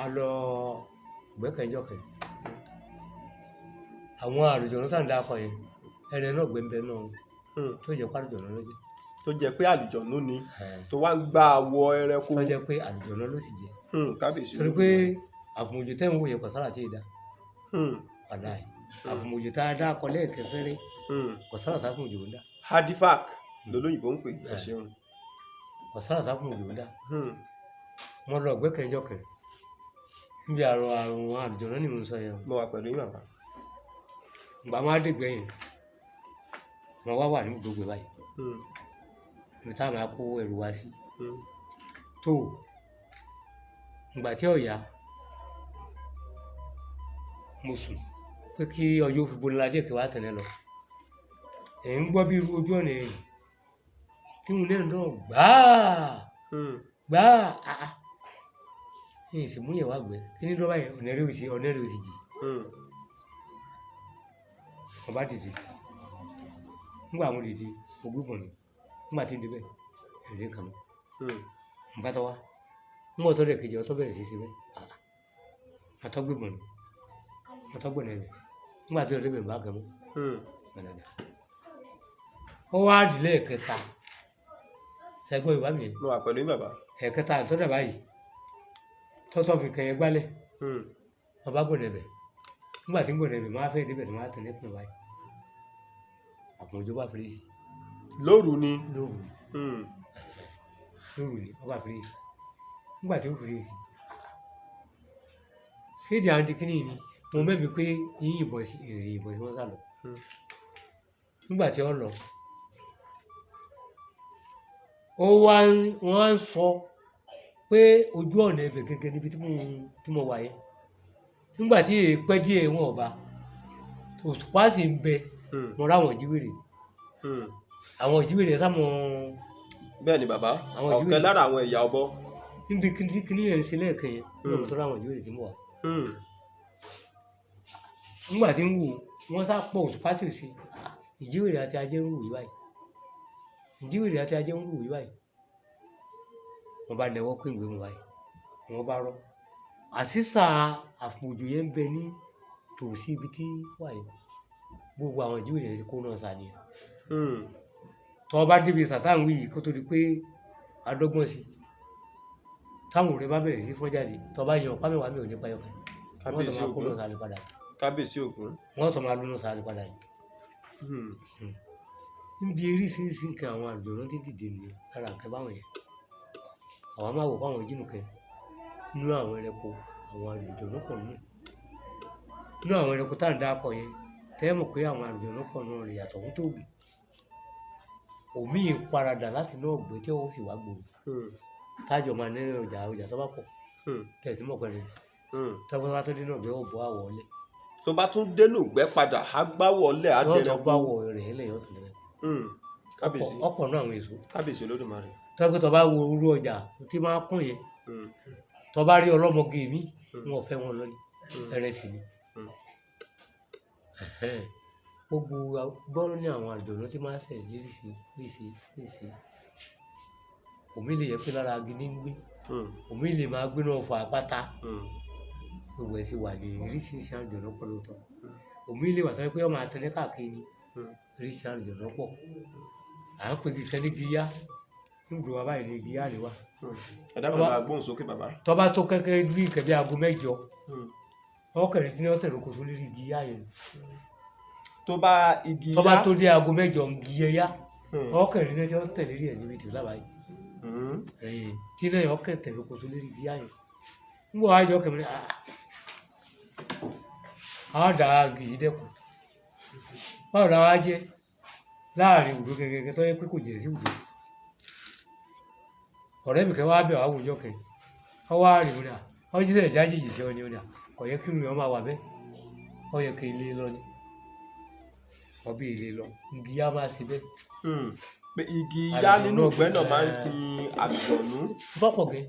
S2: a lọ gbẹ́kẹ̀jọ́kẹ̀. àwọn àlùjọ̀nú tá à ń dákọ̀ yẹn ẹ̀rẹ̀ náà gbẹ̀mbẹ̀ náà tó jẹ́ pé àlùjọ̀nú ló jẹ́.
S1: tó jẹ́ pé àlùjọ̀nú ni tó wá ń gba àwọ̀ ẹranko.
S2: tó jẹ́ pé àlùjọ̀nú ló sì jẹ́.
S1: kábíyèsí.
S2: torí pé àfùmọ̀jù tẹ́ ń wò yẹn kọ̀ sára tí ì dá. wàláì àfùmọ̀jù tá a dá akọ lẹ́ẹ̀kẹ́ fẹ́rẹ́ kò sára sáfùmọ̀jù ń dá.
S1: hadifak lolóyìnbó ń pè é ṣeun.
S2: kò sára sáfùmọ̀jù ń dá. mo lọ gbẹ́kẹ̀jọ́kẹ̀ níbi àrùn àlùjọ̀nú ni mo ń sọ yẹn.
S1: mo wà pẹ̀lú yín bàbá.
S2: ìgbà máa dègbẹ́ yẹn mo wá wà ní gbogbo báyìí mi táwọn máa kó ẹrù wá sí tó ìgbà tí ọ̀yà mo sùn pé kí ọjọ́ fi bonila díẹ̀ kí wàá tẹ̀lé lọ ẹ̀ ń gbọ́ bí irú ojú ọ̀nà ẹ̀yìn tí mo lẹ́nu náà gbáà ẹ̀yìn sì mú yẹn wá gbẹ kí ní dọ́bà yẹn ọ̀nẹ́rẹ́ òsì jì ọba dìde nígbà mo dìde ogúnbọ̀n ni nígbà tí ń débẹ̀ ẹ̀rí kan mọ́ nǹka tó wá nígbà tó dẹ̀ kejì ọtọ́ bẹ̀rẹ̀ sí sí bẹ́ẹ̀ àtọ́gbẹ̀bọ̀n ni àtọ́gbọ̀n ẹ̀rẹ̀ nígbà tó débẹ̀ bá gẹ̀mọ́ gbẹ̀dẹ̀dẹ̀ ó wá dìlé ẹ̀kẹta sẹ́gbọ́n ìwà mi.
S1: mo wà pẹ̀lú yín bàbá.
S2: ẹ̀kẹta tó dà báyìí tọ́tọ́ fi kẹyẹ gbálẹ̀ ọba gbọ̀nẹ̀bẹ̀ nígbà tí ń gbọ̀nẹ̀bẹ̀ máa fẹ́ débẹ̀ tó máa tẹ̀lé pọ̀ báyìí àpòjọ bá fèrè sí.
S1: lóru ni.
S2: lóru ni ọba fèrè sí nígbà tí ó fèrè sí kéde àǹtí kínní ni mo mẹ́bi pé yín ìbọn sí èrè ìbọn sí wọ́n sá lọ nígbà tí ó lọ wọ́n á ń sọ pé ojú ọ̀nà ẹbẹ̀ gẹ́gẹ́ níbi tí mo wà yẹn nígbà tí èèpẹ́ díẹ̀ wọn ọba òṣùpá sì ń bẹ mo ráwọn ìjíwèrè àwọn ìjíwèrè sáwọn.
S1: bẹ́ẹ̀ ni bàbá ọ̀kẹ́ lára àwọn ẹ̀yà ọ̀bọ.
S2: níbi kíní yẹn ń ṣe lẹ́ẹ̀kan yẹn ní ọmọ tó ráwọn ìwé rẹ̀ ti mọ̀ wá. nígbà tí ń wò wọ́n sá pọ̀ òṣùpá sì sí ìjíwèrè àti ajé ń wù yí báyìí ìjíwèrè àti ajé ń wù yí báyìí wọ́n bá nẹwọ́ pé ìwé mu báyìí wọ́n bá rọ́ àṣìṣà àfòjò yẹn ń bẹ ní tòsí ibi tí wà yẹn gbogbo àwọn ìjíwèrè yẹn ti kó náà sáà nìyẹn tọ́ bá débi sàtáǹwì yìí kó tó di pé adọ́gbọ́n sí táwọn ọ̀rẹ́ bá bẹ̀rẹ̀ sí fọ́n jáde tọ́ bá yan ọ̀pá mẹ́wàá mi ò ní payọ́ kan wọ́n tọ́ máa kó náà sáà ní padà
S1: kábíyèsí Ògún
S2: wọ́n tọ́ máa lónà sáà ní padà yìí. níbi eríṣiríṣi nǹkan àwọn àlùjọ̀nnú ti dìde nìyẹn lára nǹkan báwọn yẹn àwọn máa wò fáwọn ìjìnlẹ̀ nínú àwọn ẹranko àwọn àlùjọ̀nnú pọ̀ nínú àwọn ẹranko tá à ń dákọ̀ yẹn tẹ́ mọ̀ pé àwọn àlùjọ̀nnú pọ̀ náà rè yàtọ̀ fún tóògùn òmí paradà láti náà gbé tí wọ́n sì wá gbòòrò tájọ máa nẹ́rẹ̀ ọjà tó bá pọ̀ tẹ̀sí mọ̀ pẹ̀lú tọ́gbọ́n bá tó dé náà gbé ọ̀bọ̀ àwọ̀ ọ̀lẹ̀.
S1: tó bá tún dénú gbẹ́ padà á gbáwọ̀ ọ̀lẹ̀ á dẹ̀rẹ̀
S2: yóò tó gbáwọ̀ rẹ̀ ẹ̀lẹ̀ yóò tó lẹ̀.
S1: kábíyèsí
S2: ọ̀pọ̀ náà àwọn èso.
S1: kábíyèsí Olódùmarè.
S2: tọ́gbọ́n tó bá wo orú ọjà tí máa kún yẹn tó bá rí ọlọ́mọge mi wọn ò fẹ́ wọn lọ ní ẹrẹsì ni. gbogbo gbọ́dọ̀ ní àwọn àjọ̀nú tí máa ń sẹ̀ léṣe omi lè yẹ pé lára gidi ń gbé omi lè máa gbé náà fọ àpáta gbogbo ẹ̀ sì wà ní oríṣiríṣi àjọ̀nú pọ̀ lóòótọ́ omi lè wà tó yẹ pé ọmọ àtẹnẹ́ káàkiri oríṣiríṣi àjọ̀nú pọ̀ à ń pè kí sẹ́ni gíyá nígbà wà báyìí ní gíyá ni wà.
S1: ẹ dábàá máa gbóhùn sókè bàbá.
S2: tọ́ba tó kẹ́kẹ́ bí kẹ̀bí aago 8 ọkẹ̀rẹ̀ tí ní ọ̀tẹ̀ lóko tó lérí gíyá yẹn
S1: tó bá igi yá
S2: tó bá tó dé aago 8 ń gi ẹyá ọkẹrin náà tí wọn tẹ̀lé rí ẹ níbi tí lábàá yìí tí náà ọkẹ tẹ̀lé kó tó lérí gíyá yẹn ń bọ̀ wájú ọkẹ mi á dà á gì í dẹ́kun báwo la wá jẹ́ láàrin òdo kẹ̀kẹ́ tó yẹ pé kò jẹ́ sí òdo ọ̀rẹ́ mi kẹ́ wá bẹ̀ wá wòjọ́ kẹ́ ọ wá rìn wọn ọ jíṣẹ́ ìjájì ìṣẹ́ ọ ni ọ kò yẹ kí irun yẹn máa wà bẹ́ẹ̀ ọ yẹ kí ilé lọ ni ọbẹ̀ ilé lọ igi yá máa ṣe bẹ́ẹ̀.
S1: pé igi yá nínú ìgbẹ́ náà máa ń sin àlùjọ̀nnú.
S2: tọ́pọ̀ gẹ́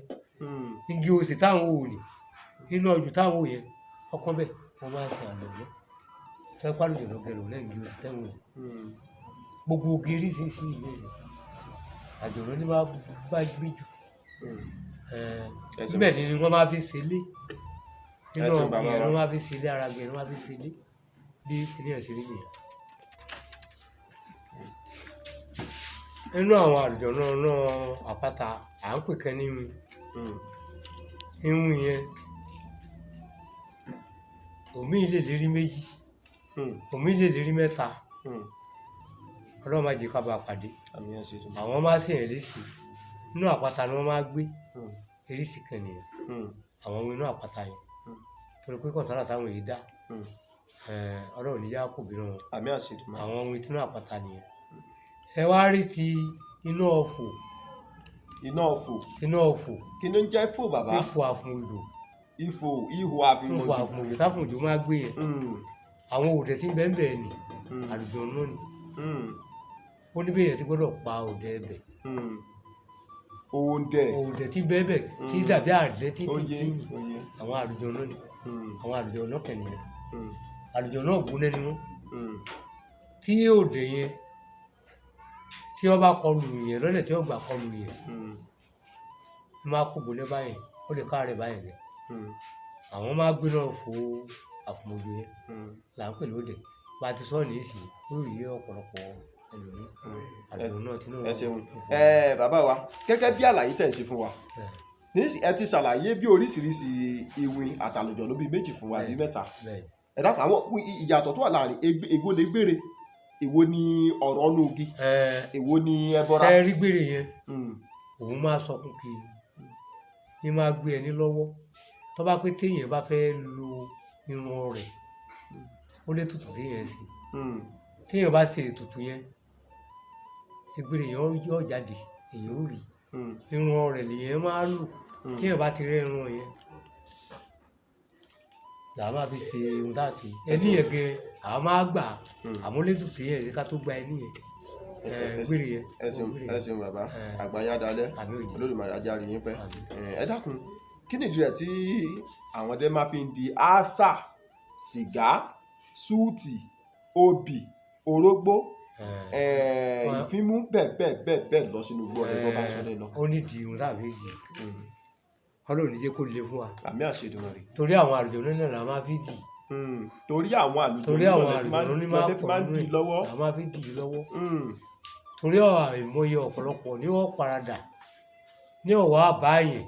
S2: igi òsì táwọn ò ní inú ọjọ́ táwọn ò yẹ ọkọ bẹ́ẹ̀ wọ́n máa ń sin àlùjọ̀nnú tẹ́ pálùjọ̀nnú gẹ̀rọ náà igi òsì táwọn yẹ gbogbo oge oríṣiríṣi ilé rẹ̀ àjọ̀nnú ní bá gbé jù síbẹ̀ ni wọ́n máa fi ṣe lé nínú ọ̀gbìn ẹ̀ wọ́n máa fi ṣe lé ara gbẹ̀ wọ́n máa fi ṣe lé bí kìnìún ṣe rí nìyẹn. nínú àwọn àlùjọ̀nnú náà àpáta à ń pè kẹ́ ní irun yẹn omi lè lérí 2 omi lè lérí 3 ọlọ́run máa jẹ́ ká bá pàdé àwọn máa ṣe yẹn léṣe inú àpáta ni wọ́n máa gbé eréṣì kan nìyẹn àwọn ohun inú àpáta yẹn torí pé kọ̀sára táwọn èyí dá ọlọ́run níyà kò bínú wọn àwọn ohun inú àpáta nìyẹn ṣẹwárí ti iná ọ̀fọ̀
S1: kí ló ń jẹ́ fò bàbá.
S2: ifò àfùnjò
S1: ihò àfùnjò
S2: táfùnjò máa gbé yẹn àwọn òdẹ tí ń bẹ́ẹ̀ bẹ́ẹ̀ ni àlùjọ̀nnú ni ó ní bẹ́ẹ̀ yẹn ti gbọ́dọ̀ pa òdẹ ẹbẹ̀ òdẹ tí bẹ́ẹ̀ bẹ́ẹ̀ tí dàbí àdẹ tí àwọn àlùjọ̀nnú ni àwọn àlùjọ̀nnú kẹ̀nìyàn àlùjọ̀nnú ògbóná ni wọ́n tí òdẹ yẹn tí wọ́n bá kọlù yẹn lọ́nà tí wọ́n gbà kọlù yẹn wọ́n máa kó gbóná báyẹn ó lè ká rẹ̀ báyẹn rẹ̀ àwọn máa gbé náà fo àfùmọ̀jò yẹn là ń pè lóde bá a ti sọ ní ìsìn ó rí ọ̀pọ̀lọpọ̀ ẹlòmíì àjò náà tí náà.
S1: ẹ ṣeun bàbá wa gẹ́gẹ́ bí àlàyé tẹ̀ ń ṣe fún wa ẹ ti ṣàlàyé bí oríṣiríṣi ìwìn àtàlùjọ̀nnú bíi 2 fún wa bíi 3 ẹ dákun àwọn ìyàtọ̀ tó wà láàrin èwo lè gbére èwo ni ọ̀rọ̀ ọ̀nù ogi èwo ni ẹbọra.
S2: ṣe rí gbére yẹn òun máa sọkún kiri ní máa gbé ẹni lọ́wọ́ tó bá pé téèyàn bá fẹ́ lo irun rẹ̀ ó lè tutù téèyàn sí téèyàn bá ṣe ètùtù yẹn ìgbére yẹn yọ jáde èyàn ó rí irun rẹ̀ lèyẹn máa lò téèyàn bá ti rẹ́ irun yẹn làá máa fi ṣe ohun tá a ṣe ẹni yẹn gẹ àwọn máa gbà àmọ́ lè tutù yẹn ká tó gba ẹni yẹn gbére yẹn.
S1: ẹ ṣeun bàbá àgbáyá dalẹ̀ Olódùmarè á jẹ́ á rí yín pẹ́. Ẹ dákun kí nìdí rẹ̀ tí àwọn ọdẹ máa fi ń di àṣà sìgá súùtì obì orógbó ìfimú bẹ́ẹ̀ lọ sínú igbó ọdẹ tó bá ń sọdẹ lọ.
S2: ó ní di ohun tàbí di Ọlọ́run ní jẹ́ kó le fún wa.
S1: àmì àṣedùmarè.
S2: torí àwọn àlùjọ̀nnú náà la máa fi dì.
S1: torí àwọn àlùjọ̀nnú ní máa ń dì lọ́wọ́.
S2: la máa fi dì í lọ́wọ́. torí àìmọye ọ̀pọ̀lọpọ̀ ní wọ́n paradà ní ọ̀wọ́ àbáyé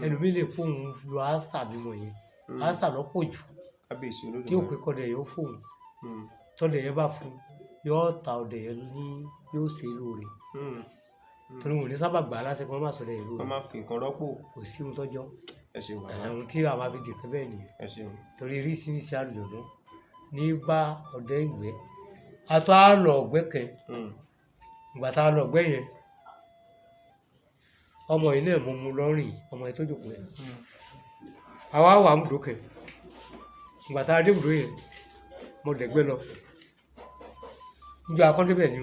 S2: ẹlòmíì lè kó òun lu àṣà bímọ yẹn àṣà lọ́pọ̀ jù tí ó pé kọ́dẹ̀ yóò fóun tọ́dẹ̀ yẹn bá fún yóò ta ọ̀dẹ̀ yẹn ní yóò ṣe lóore torí wọn ò ní sábà gbà á láṣẹ kí wọ́n má sọ̀dẹ̀ yẹn lóore.
S1: wọ́n máa fi nǹkan rọ́pò.
S2: kò sí ohun tọ́jọ́.
S1: ẹ ṣeun bàbá.
S2: ohun tí àwọn abidjan kan bẹ́ẹ̀ nìyẹn.
S1: ẹ ṣeun.
S2: torí oríṣiríṣi àlùjọ̀nnú ní bá ọ̀dẹ̀ ìgbẹ́ àtọ́ àlọ́ ọ̀gbẹ́ kẹ ìgbà tá a lọ ọ̀gbẹ́ yẹn ọmọ yìí náà mo mú lọ́rìn ọmọ yẹn tó jòkó yẹn àwa wà ń dókè ìgbà tá a dé ibùdó yẹn mo dẹ̀gbẹ́ lọ níjọ́ akọ́ndébẹ̀ ni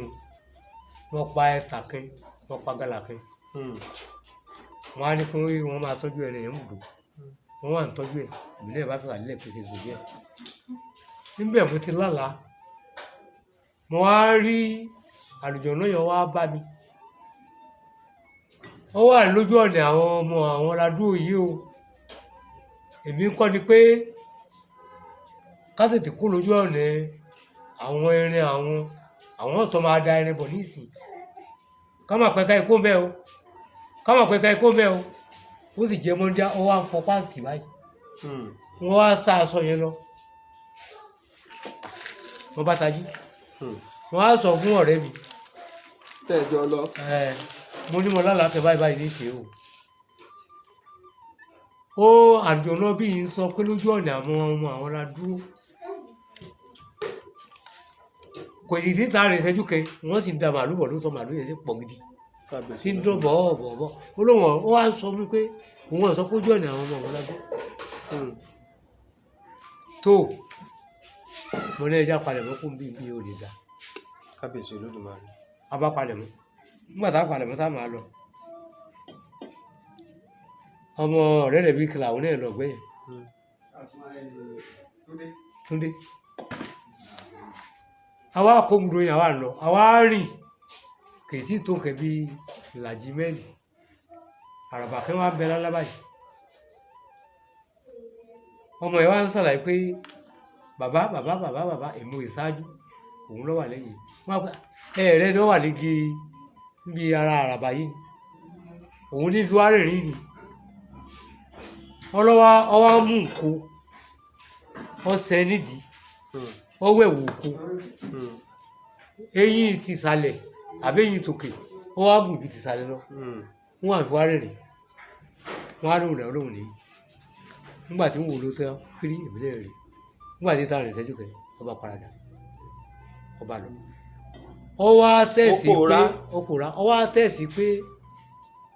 S2: wọ́n pa ẹ̀ta kín wọ́n pa gàlà kín wọ́n á ní fún wọn máa tọ́jú ẹ̀ lẹ́yìn ibùdó wọ́n wà ń tọ́jú ẹ̀ ìbílẹ̀ bá fẹ́ wà nílẹ̀ pété gbòdì ẹ̀ níbẹ̀ mo ti lálàá mo wá rí àlùjọ̀nnú yẹn wá bá mi ó wà lójú ọ̀nà àwọn ọmọ àwọn ládùúgbò yìí o èmi ń kọ́ ni pé ká tètè kó lójú ọ̀nà àwọn irin àwọn ọ̀tọ̀ máa da irin bọ̀ nísìn ká má pẹ́ ká ikó mẹ́ o ká má pẹ́ ká ikó mẹ́ o ó sì jẹ́ mọ́ndíá ó wá ń fọ páǹtì báyìí wọ́n wá sá aṣọ yẹn lọ wọ́n bá tají wọ́n á sọ fún ọ̀rẹ́ mi
S1: tẹ́jọ lọ.
S2: mo ní mo lálàáfẹ́ báyìí ní ìṣe o. ó àlùjọ̀nnú bí yìí ń sọ pé lójú ọ̀nà àwọn ọmọ àwọn la dúró. kò sì sí ta rìn ìṣẹ́jú kẹ wọ́n sì ń da màálù bọ̀ lóòótọ́ màálù yẹn sì pọ̀ gidi. tí ń dán bọ̀ ó lóun ó wá ń sọ mí pé òun ò sọ pé ojú ọ̀nà àwọn ọmọ àwọn la dúró. tó mo ní ẹja palẹ̀ mọ́ fún bí o lè dà.
S1: kábíyèsí Olódùmarè.
S2: a bá palẹ̀ mọ́ nígbà tá a palẹ̀ mọ́ tá a máa lọ ọmọ ọ̀rẹ́ rẹ̀ bí kìlà àwọn náà lọ gbẹ̀yìn Túndé àwa kóńgòdò yẹn àwa lọ àwa rìn kèétí tó kẹ bí ìlàjì mẹ́lì àràbà kẹ́ wọ́n á bẹ lálábà yìí ọmọ yẹn wá ń sàlàyé pé bàbá èmo ìṣáájú òun ló wà lẹ́yìn wọn gba ẹ̀rẹ́ ni wọ́n wà nígi níbi ara àràbà yìí òun ní fi wá rìnrìn ni ọlọ́wọ́ ọwọ́ mú nǹkó ọ̀sẹ̀ nídìí ọwọ́ ẹ̀wò òkú eyín ti ìsàlẹ̀ àbẹ́yìn tòkè ọwọ́ àgùn ju ti ìsàlẹ̀ lọ wọn àfi wá rìnrìn wọn á lóhùn rẹ̀ ọlọ́hùn nìyí nígbà tí wọn wò ló tẹ́ fírí ìbílẹ̀ rẹ̀ nígbà tí táwọn ìṣẹ́jú kẹ ọba paradà ọba lọ ọwọ́ àtẹ̀sí pé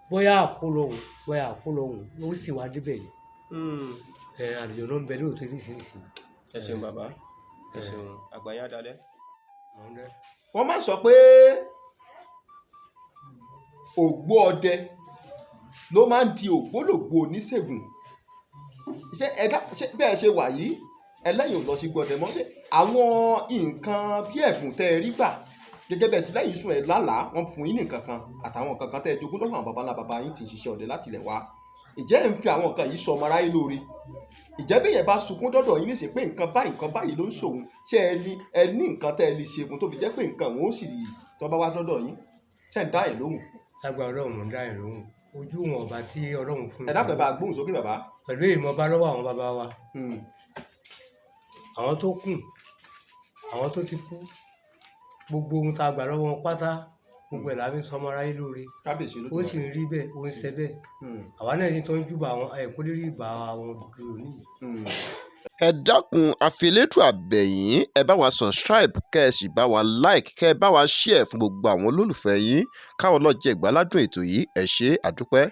S2: bóyá àkólọ́hùn ó sì wá débẹ̀ yìí àlùjọ̀nnú ń bẹ lóòótọ́ oríṣiríṣi.
S1: ẹ ṣeun bàbá ẹ ṣeun àgbáyá dalẹ̀.
S2: wọ́n
S1: máa sọ pé ògbó ọdẹ ló máa ń di ògbólógbò oníṣègùn ṣé bẹ́ẹ̀ ṣe wà yìí ẹlẹ́yìn ò lọ sí gbọ́dẹ mọ́ ṣé àwọn nǹkan bí ẹ̀bùn tẹ́ ẹ rí gbà gẹ́gẹ́ bẹ́ẹ̀ sí lẹ́yìn sùn ẹ̀ lálàá wọ́n fún yín ní nǹkan kan àtàwọn nǹkan kan tẹ́ ẹ jogún lọ́wọ́ àwọn baba ńlá baba yín ti ṣiṣẹ́ ọdẹ láti ilẹ̀ wá ìjẹ́ ẹ̀ ń fi àwọn nǹkan yìí sọ ọmọ aráyé lóore ìjẹ́ bí yẹn bá sunkún dọ́dọ̀ yín níṣẹ́ pé nǹkan báyìí ló ń ṣòun ṣé ẹ ní nǹkan tẹ́ ẹ lè ṣe fún tó fi jẹ́ pé nǹkan òun ó sì rí tó bá wá dọ́dọ̀ yín ṣé ń dá ẹ̀ lóhùn.
S2: lágbà Ọlọ́run mọ̀ ń dá ẹ̀ lóhùn ojú wọn ọba tí Ọlọ́run fún mi.
S1: ẹ dákun ẹ bá gbóhùn sókè bàbá.
S2: pẹ̀lú ìmọ̀ bá lọ́wọ́ àwọn bàbá wa àwọn tó kù àwọn tó ti kú gbogbo ohun tá a gbà lọ́wọ́ wọn pátá gbogbo ẹ̀ láfi sọmọ aráyé lóore ó sì ń rí bẹ́ẹ̀ ó ń ṣe bẹ́ẹ̀ àwa náà ti tọ́jú bá àwọn ẹ̀kọ́ lérí ìbá àwọn dúró nìyí.
S3: ẹ dákun àfilétò àbẹ̀yìn ẹ bá wa subscribe kẹ́ ẹ sì bá wa like kẹ́ ẹ bá wa share fún gbogbo àwọn olólùfẹ́ yín káwọn náà jẹ ìgbáládùn ètò yìí ẹ ṣé àdúpẹ́.